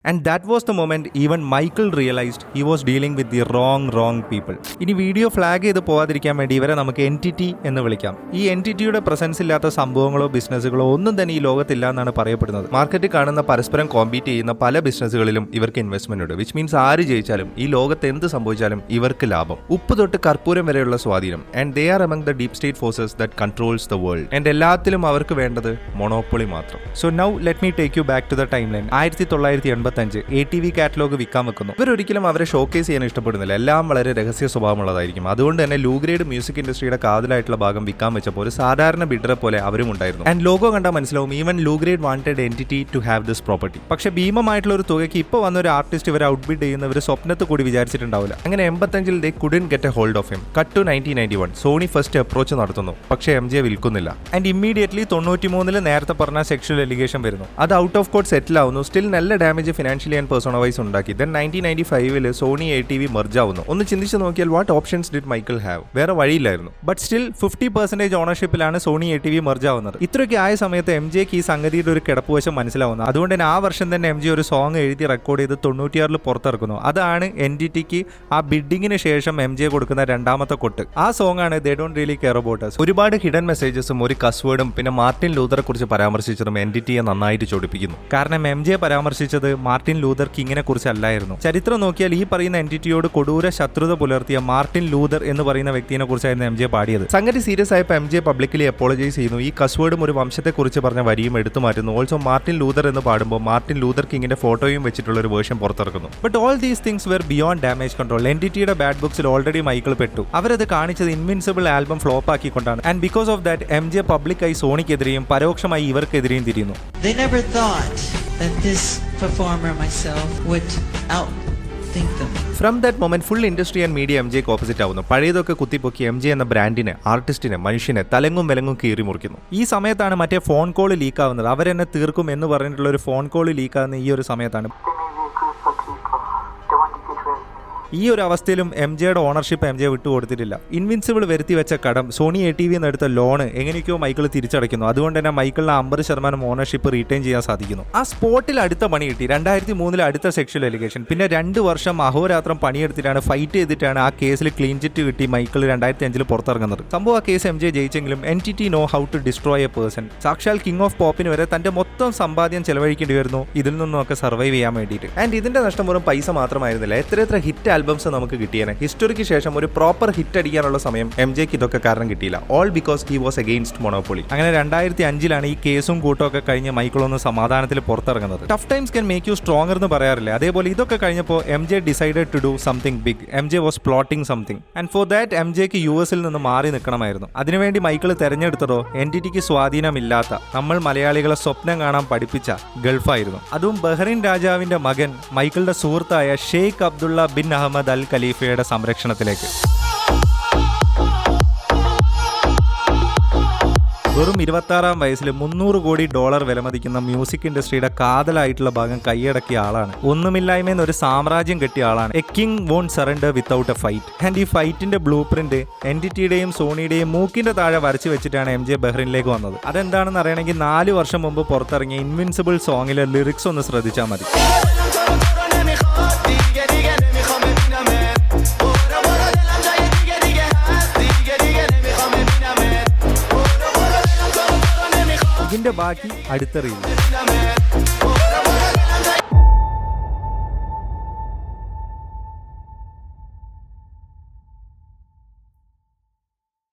And that was the moment even Michael realized he was dealing with the wrong people. ഇനി video flag ചെയ്ത് പോകാതിരിക്കാൻ വേണ്ടി ഇവരെ നമുക്ക് എൻറ്റിറ്റി എന്ന് വിളിക്കാം. ഈ എൻറ്റിറ്റിയുടെ പ്രസൻസ് ഇല്ലാത്ത സംഭവങ്ങളോ ബിസിനസ്സുകളോ ഒന്നും തന്നെ ഈ ലോകത്തില്ല എന്നാണ് പറയപ്പെടുന്നത്. മാർക്കറ്റിൽ കാണുന്ന പരസ്പരം കോമ്പീറ്റ് ചെയ്യുന്ന പല ബിസിനസ്സുകളിലും ഇവർക്ക് ഇൻവെസ്റ്റ്മെന്റ് ഉണ്ട്. വിച്ച് മീൻസ് ആര് ജയിച്ചാലും ഈ ലോകത്ത് എന്ത് സംഭവിച്ചാലും ഇവർക്ക് ലാഭം. ഉപ്പ് തൊട്ട് കർപ്പൂരം വരെയുള്ള സ്വാധീനം. And they are among the deep state forces that controls the world. And എല്ലാത്തിലും അവർക്ക് വേണ്ടത് മൊണോപ്പൊളി മാത്രം. So now let me take you back to the timeline. 1985 ATV catalogue വിൽക്കാൻ വെക്കുന്നു. ഇവരൊരിക്കലും അവരെ ഷോക്കേസ് ചെയ്യാൻ ഇഷ്ടപ്പെടുന്നില്ല. എല്ലാം വളരെ രഹസ്യ സ്വഭാവമുള്ളതായിരിക്കും. അതുകൊണ്ട് തന്നെ ലൂ ഗ്രേഡ് മ്യൂസിക് ഇൻഡസ്ട്രിയുടെ കാതലായിട്ടുള്ള ഭാഗം വിൽക്കാൻ വെച്ചപ്പോൾ ഒരു സാധാരണ ബിഡറെ പോലെ അവരും ഉണ്ടായിരുന്നു. ആൻഡ് ലോഗോ കണ്ടാൽ മനസ്സിലാവും even low grade wanted entity to have this property. പക്ഷേ ഭീമമായിട്ടുള്ള ഒരു തുകയ്ക്ക് ഇപ്പോൾ വന്ന ഒരു ആർട്ടിസ്റ്റ് ഇവരെ ഔട്ട്ബിഡ് ചെയ്യുന്നവർ സ്വപ്നത്തിൽ കൂടി വിചാരിച്ചിട്ടുണ്ടാവില്ല. അങ്ങനെ 85 they couldn't get a hold of him. Cut to 1991 Sony first approach നടത്തുന്നു. പക്ഷേ MJ വിൽക്കുന്നില്ല. ആൻഡ് ഇമ്മീഡിയറ്റ്ലി 93 നേരത്തെ പറഞ്ഞ സെക്ഷൽ എലിഗേഷൻ വരുന്നു. അത് ഔട്ട് ഓഫ് കോർട്ട് സെറ്റിൽ ആവുന്നു. സ്റ്റിൽ നല്ല damage financially and personal wise ഉണ്ടാക്കി. ദെൻ 1995 സോണി ATV മെർജ് ആവുന്നു. ഒന്ന് ചിന്തിച്ച് നോക്കിയാൽ what options did Michael have? വേറെ വഴിയില്ലായിരുന്നു. ബട്ട് സ്റ്റിൽ 50% ഓണർഷിപ്പിലാണ് സോണി ATV മെർജ് ആവുന്നത്. ഇത്രയൊക്കെ ആയ സമയത്ത് MJക്ക് ഈ സംഗതിയുടെ ഒരു കിടപ്പുവശം മനസ്സിലാവുന്നു. അതുകൊണ്ട് തന്നെ ആ വർഷം തന്നെ MJ ഒരു സോങ് എഴുതി റെക്കോർഡ് ചെയ്ത് 96 പുറത്തിറക്കുന്നു. അതാണ് എൻറ്റിറ്റിക്ക് ആ ബിഡിങ്ങിന് ശേഷം MJ കൊടുക്കുന്ന രണ്ടാമത്തെ കൊട്ട്. ആ സോങ് ആണ് they don't really care about us. ഒരുപാട് ഹിഡൻ മെസ്സേജസും ഒരു കസ്വേർഡും പിന്നെ മാർട്ടിൻ ലൂതറെ കുറിച്ച് പരാമർശിച്ചതും എൻറ്റിറ്റിയെ നന്നായിട്ട് ചൊടിപ്പിക്കുന്നു. കാരണം MJ പരാമർശിച്ചത് മാർട്ടിൻ ലൂതർ കിങ്ങിനെ കുറിച്ചല്ലായിരുന്നു. ചരിത്രം നോക്കിയാൽ ഈ പറയുന്ന എൻറ്റിറ്റിയോട് കൊടൂര ശത്രുത പുലർത്തിയ മാർട്ടിൻ ലൂതർ എന്ന് പറയുന്ന വ്യക്തിയെ കുറിച്ചായിരുന്നു MJ പാടിയത്. സംഗതി സീരിയസ് ആയപ്പോൾ MJ പബ്ലിക്കലി അപ്പോളജൈസ് ചെയ്യുന്നു. ഈ കസ്വേർഡും ഒരു വംശത്തെ കുറിച്ച് പറഞ്ഞ വരിയും എടുത്തു മാറ്റുന്നു. ഓൾസോ മാർട്ടിൻ ലൂതർ എന്ന് പാടുമ്പോൾ മാർട്ടിൻ ലൂതർ കിങ്ങിന്റെ ഫോട്ടോയും വെച്ചിട്ടുള്ള ഒരു വേർഷൻ പുറത്തിറക്കുന്നു. But all these things were beyond damage control. എൻറ്റിറ്റിയുടെ ബാഡ് ബുക്സിൽ ഓൾറെഡി മൈക്കിൾ പെട്ടു. അവരത് കാണിച്ചത് ഇൻവിൻസിബിൾ ആൽബം ഫ്ലോപ്പ് ആക്കിക്കൊണ്ടാണ്. And because of that MJ പബ്ലിക്കായി സോണിക്കെതിരെയും പരോക്ഷമായി ഇവർക്കെതിരെയും തിരിയുന്നു. They never thought that this performer myself would outthink them. From that moment full industry and media MJക്ക് ഓപ്പോസിറ്റ് ആവുന്നു. പഴയതൊക്കെ കുത്തിപ്പൊക്കി MJ എന്ന ബ്രാൻഡിനെ, ആർട്ടിസ്റ്റിനെ, മനുഷ്യനെ തലങ്ങും വിലങ്ങും കീറി മുറിക്കുന്നു. ഈ സമയത്താണ് മറ്റേ ഫോൺ കോൾ ലീക്ക് ആവുന്നത്. അവരെന്നെ തീർക്കും എന്ന് പറഞ്ഞിട്ടുള്ള ഒരു ഫോൺ കോൾ ലീക്ക് ആവുന്ന ഈ ഒരു സമയത്താണ്. ഈ ഒരു അവസ്ഥയിലും MJയുടെ ഓണർഷിപ്പ് MJ വിട്ടുകൊടുത്തിട്ടില്ല. ഇൻവിൻസിബിൾ വരുത്തി വെച്ച കടം, സോണി ATV എന്നെടുത്ത ലോണ് എങ്ങനെയൊക്കെയോ മൈക്കിൾ തിരിച്ചടയ്ക്കുന്നു. അതുകൊണ്ട് തന്നെ മൈക്കിളിന് 50% ഓണർഷിപ്പ് റീറ്റെയിൻ ചെയ്യാൻ സാധിക്കുന്നു. ആ സ്പോട്ടിൽ അടുത്ത പണി കിട്ടി. 2003 അടുത്ത സെക്ഷൽ എലിഗേഷൻ. പിന്നെ 2 വർഷം അഹോരാത്രം പണിയെടുത്തിട്ടാണ്, ഫൈറ്റ് ചെയ്തിട്ടാണ് ആ കേസിൽ ക്ലീൻ ചിറ്റ് കിട്ടി മൈക്കിൾ 2005 പുറത്തിറങ്ങുന്നത്. സംഭവം ആ കേസ് MJ ജയിച്ചെങ്കിലും entity know how to destroy a person. സാക്ഷാൽ കിങ് ഓഫ് പോപ്പിന് വരെ തന്റെ മൊത്തം സമ്പാദ്യം ചെലവഴിക്കേണ്ടി വരുന്നു ഇതിൽ നിന്നൊക്കെ സർവൈവ് ചെയ്യാൻ വേണ്ടിയിട്ട്. ആൻഡ് ഇതിന്റെ നഷ്ടം വെറും പൈസ മാത്രമായിരുന്നില്ല. എത്ര ഹിറ്റ് ആൽബംസ് നമുക്ക് കിട്ടിയാണ്. ഹിസ്റ്ററിക്ക് ശേഷം ഒരു പ്രോപ്പർ ഹിറ്റ് അടിക്കാനുള്ള സമയം MJക്ക് ഇതൊക്കെ കാരണം കിട്ടിയില്ല. All because he was against monopoly. അങ്ങനെ 2005 ഈ കേസും കൂട്ടമൊക്കെ കഴിഞ്ഞ് മൈക്കിൾ ഒന്ന് സമാധാനത്തിൽ പുറത്തിറങ്ങുന്നത്. Tough times can make you stronger എന്ന് പറയാറില്ല. അതേപോലെ ഇതൊക്കെ കഴിഞ്ഞപ്പോൾ MJ decided to do something big. MJ was plotting something. And for that MJക്ക് US നിന്ന് മാറി നിൽക്കണമായിരുന്നു. അതിനുവേണ്ടി മൈക്കിൾ തെരഞ്ഞെടുത്തതോ എൻറ്റിറ്റിക്ക് സ്വാധീനമില്ലാത്ത, നമ്മൾ മലയാളികളെ സ്വപ്നം കാണാൻ പഠിപ്പിച്ച ഗൾഫായിരുന്നു. അതും ബഹ്റൈൻ രാജാവിന്റെ മകൻ മൈക്കിളുടെ സുഹൃത്തായ ഷെയ്ഖ് അബ്ദുള്ള ബിൻ അഹമ്മദ് അൽ ഖലീഫയുടെ സംരക്ഷണത്തിലേക്ക്. വെറും 26-ാം വയസ്സിൽ $300 കോടി വിലമതിക്കുന്ന മ്യൂസിക് ഇൻഡസ്ട്രിയുടെ കാതലായിട്ടുള്ള ഭാഗം കൈയടക്കിയ ആളാണ്. ഒന്നുമില്ലായ്മയെന്ന് ഒരു സാമ്രാജ്യം കെട്ടിയ ആളാണ്. A king won't surrender without a fight. And ഈ ഫൈറ്റിന്റെ ബ്ലൂ പ്രിന്റ് എൻറ്റിറ്റിയുടെയും സോണിയുടെയും മൂക്കിന്റെ താഴെ വരച്ചു വെച്ചിട്ടാണ് MJ ബഹ്റിനിലേക്ക് വന്നത്. അതെന്താണെന്ന് അറിയണമെങ്കിൽ 4 വർഷം മുമ്പ് പുറത്തിറങ്ങിയ ഇൻവിൻസിബിൾ സോങ്ങിലെ ലിറിക്സ് ഒന്ന് ശ്രദ്ധിച്ചാൽ മതി. ഇതിന്റെ ബാക്കി അടുത്ത റീൽ.